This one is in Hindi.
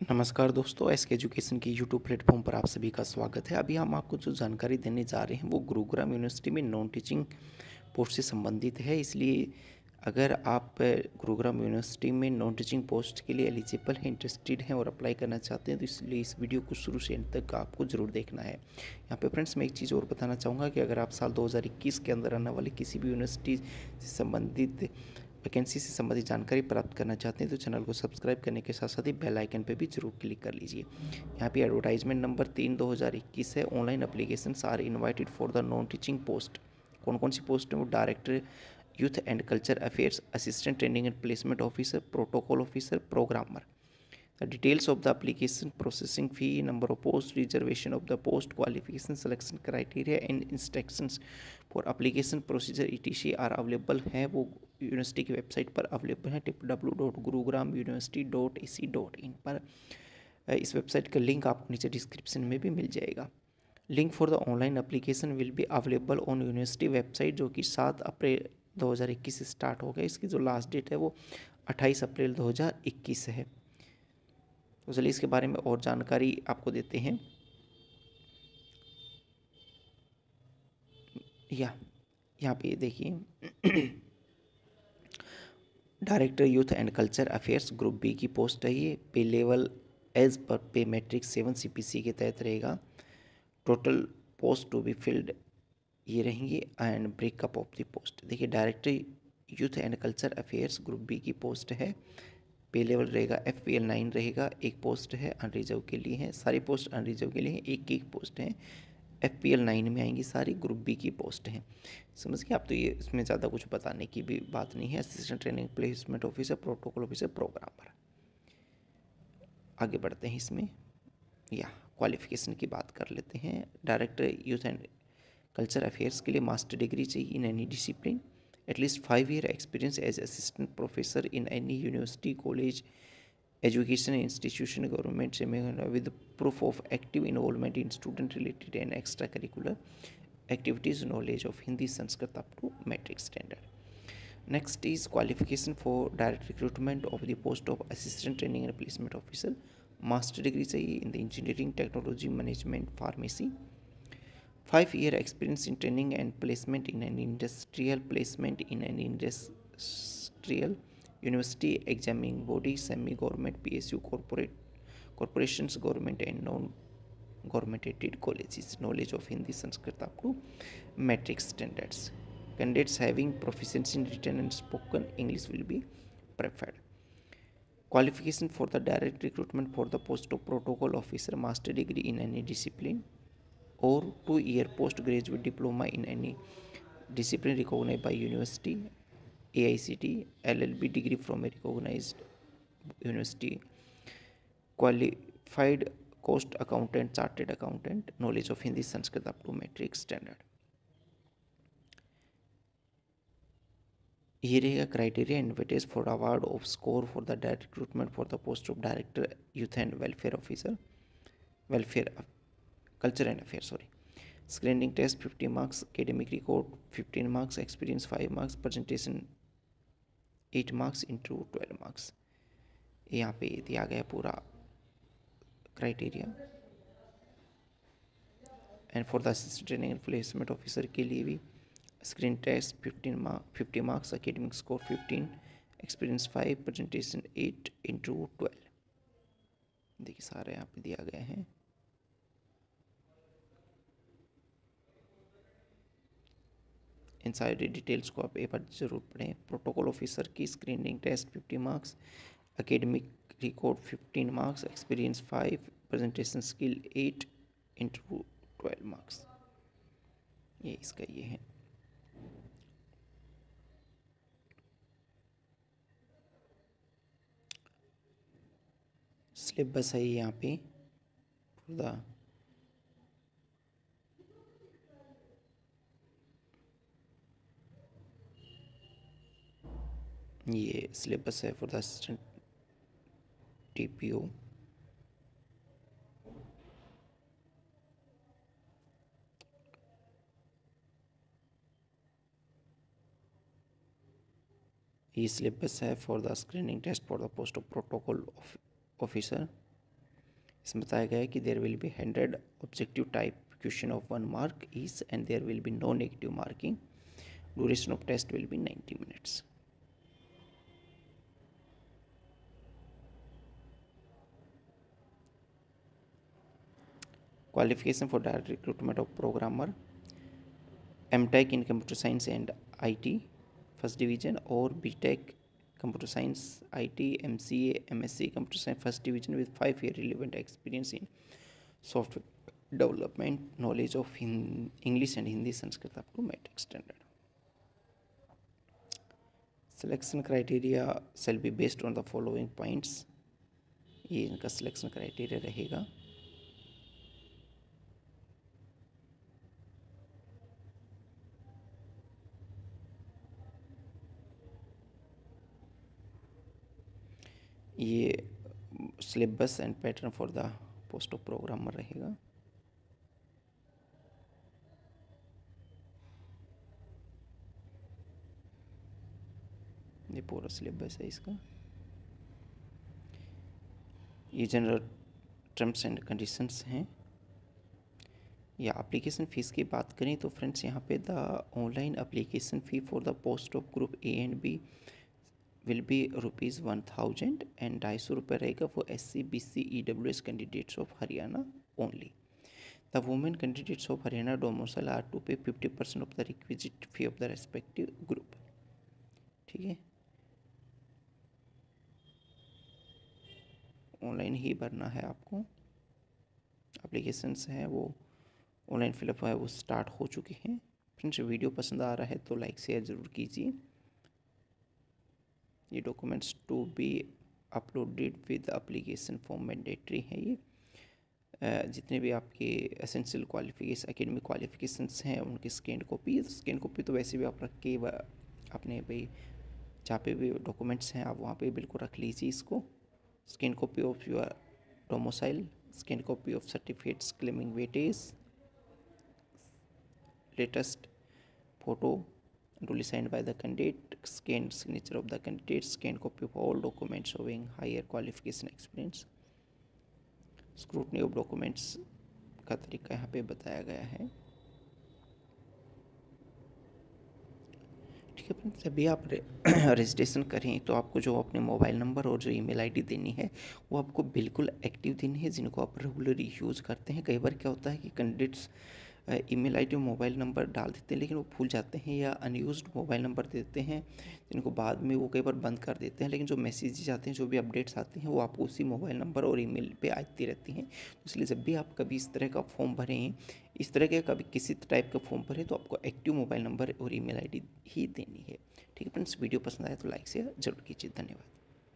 नमस्कार दोस्तों, एसके एजुकेशन की यूट्यूब प्लेटफॉर्म पर आप सभी का स्वागत है। अभी हम आपको जो जानकारी देने जा रहे हैं वो गुरुग्राम यूनिवर्सिटी में नॉन टीचिंग पोस्ट से संबंधित है। इसलिए अगर आप गुरुग्राम यूनिवर्सिटी में नॉन टीचिंग पोस्ट के लिए एलिजिबल हैं, इंटरेस्टेड हैं और अप्लाई करना चाहते हैं तो इसलिए इस वीडियो को शुरू से अंत तक आपको ज़रूर देखना है। यहाँ पे फ्रेंड्स मैं एक चीज़ और बताना चाहूँगा कि अगर आप साल 2021 के अंदर आने वाली किसी भी यूनिवर्सिटी से संबंधित वैकेंसी से संबंधित जानकारी प्राप्त करना चाहते हैं तो चैनल को सब्सक्राइब करने के साथ साथ ही बेल आइकन पर भी जरूर क्लिक कर लीजिए। यहाँ पे एडवर्टाइजमेंट नंबर 3/2021 है। Online application are invited for the non teaching post. कौन कौन सी पोस्ट है वो? Director youth and culture affairs, assistant training and placement officer, protocol officer, programmer. The details of the application, processing fee, number of posts, reservation of the post, qualification, selection criteria and instructions for application procedure etc are available हैं। वो यूनिवर्सिटी की वेबसाइट पर अवेलेबल है www.gurugram.university.ac.in पर। इस वेबसाइट का लिंक आपको नीचे डिस्क्रिप्शन में भी मिल जाएगा। Link for the online application will be available on university website, जो कि 7 अप्रैल 2021 से स्टार्ट हो गया। इसकी जो लास्ट डेट है वो 28 अप्रैल 2021 है। तो चलिए इसके बारे में और जानकारी आपको देते हैं। यहाँ पे देखिए director youth and culture affairs group B की पोस्ट है ये। पे लेवल एज पर पे मैट्रिक्स 7 CPC के तहत रहेगा। Total post to be filled ये रहेंगी and breakup of the post. देखिए director youth and culture affairs group B की पोस्ट है। पे लेवल रहेगा FPL 9 रहेगा। एक पोस्ट है अनरिजर्व के लिए है। सारी पोस्ट अनरिजर्व के लिए है। एक एक पोस्ट है FPL 9 में आएंगी। सारी ग्रुप बी की पोस्ट हैं। समझ गए आप? तो ये इसमें ज़्यादा कुछ बताने की भी बात नहीं है। Assistant training placement officer, protocol officer, programmer. आगे बढ़ते हैं इसमें। क्वालिफिकेशन की बात कर लेते हैं। Director youth and culture affairs के लिए मास्टर डिग्री चाहिए in any discipline, at least 5 year experience as assistant professor in any university, college, education institution, government seminar with proof of active involvement in student related and extracurricular activities, knowledge of Hindi, Sanskrit up to metric standard. Next is qualification for direct recruitment of the post of assistant training and placement officer. Master degree चाहिए in the engineering, technology, management, pharmacy. 5 year experience in training and placement in an industrial placement in an industrial university, examining body, semi government, PSU, corporations, government and non government colleges, knowledge of Hindi, Sanskrit up to metric standards. Candidates having proficiency in written and spoken English will be preferred. Qualification for the direct recruitment for the post of protocol officer, master degree in any discipline or 2 year postgraduate diploma in any discipline recognized by university, AICT, LLB degree from a recognized university, qualified cost accountant, chartered accountant, knowledge of Hindi, Sanskrit up to metric standard. ये रहेगा criteria and weightage for award of score for the direct recruitment for the post of director youth and welfare officer, welfare culture and affair sorry. Screening test 50 marks, academic record 15 marks, experience 5 marks, presentation 8 marks into 12 marks. यहाँ पे दिया गया पूरा क्राइटेरिया। And for the assistant training and placement officer के लिए भी screen test 50 marks, academic score 15, experience 5, presentation 8 into 12। देखिए सारे यहाँ पे दिया गया है। इन सारी डिटेल्स को आप एक बार जरूर पढ़ें। प्रोटोकॉल ऑफिसर की screening test 50 marks, academic record 15 marks, experience 5, presentation skill 8 into 12 marks. ये इसका ये है। सिलेबस है यहाँ पे पूरा। ये सिलेबस है फॉर द असिस्टेंट TPO। ये सिलेबस है for the screening test for the post of protocol officer. इसमें बताया गया है कि there will be 100 objective type question of 1 mark each and there will be no negative marking. Duration of test will be 90 minutes. Qualification for direct recruitment of programmer: MTech in computer science and IT first division, or BTech computer science IT, MCA, MSc computer science first division with 5 year relevant experience in software development, knowledge of English and Hindi, Sanskrit up to metric standard. Selection criteria shall be based on the following points. ये इनका सिलेक्शन क्राइटेरिया रहेगा. ये syllabus and pattern for the post of programmer रहेगा. ये पूरा सिलेबस है इसका. ये जनरल टर्म्स एंड कंडीशंस हैं. या एप्लीकेशन फ़ीस की बात करें तो फ्रेंड्स यहाँ पे the online application fee for the post of group A and B will be ₹1000 and 250 रुपये रहेगा for SC, BC, EWS candidates of Haryana only. The women candidates of Haryana domicile are to pay 50% of the requisite fee of the respective group. ठीक है, ऑनलाइन ही भरना है आपको. एप्लीकेशंस हैं वो ऑनलाइन फिलअप है वो स्टार्ट हो चुके हैं. फ्रेंड्स वीडियो पसंद आ रहा है तो लाइक शेयर ज़रूर कीजिए. ये documents to be uploaded with application form mandatory है. ये जितने भी आपके एसेंशियल क्वालिफिकेशन एकेडमिक क्वालिफिकेशंस हैं उनकी स्कैन कॉपी तो वैसे भी आप रख के अपने भाई जहाँ पे भी डॉक्यूमेंट्स हैं आप वहाँ पे बिल्कुल रख लीजिए इसको. Scan copy of your domicile, scan copy of certificates claiming weightage, latest photo duly signed by the candidate, scanned signature of the candidate, scanned copy of all documents showing higher qualification experience. Scrutiny of documents का तरीका यहाँ पे बताया गया है. ठीक है फ्रेंड्स, जब भी आप रजिस्ट्रेशन करें तो आपको जो अपने मोबाइल नंबर और जो ईमेल आईडी देनी है वो आपको बिल्कुल एक्टिव देनी है जिनको आप रेगुलरली यूज़ करते हैं. कई बार क्या होता है कि कैंडिडेट्स ईमेल आईडी और मोबाइल नंबर डाल देते हैं लेकिन वो भूल जाते हैं या अनयूज्ड मोबाइल नंबर देते हैं जिनको बाद में वो कई बार बंद कर देते हैं. लेकिन जो मैसेजेस आते हैं जो भी अपडेट्स आती हैं वो आपको उसी मोबाइल नंबर और ईमेल पे आती रहती हैं. तो इसलिए जब भी आप कभी इस तरह का फॉर्म भरें, इस तरह के कभी किसी टाइप का फॉर्म भरें तो आपको एक्टिव मोबाइल नंबर और ईमेल आईडी ही देनी है. ठीक है फ्रेंड्स, वीडियो पसंद आया तो लाइक शेयर जरूर कीजिए. धन्यवाद.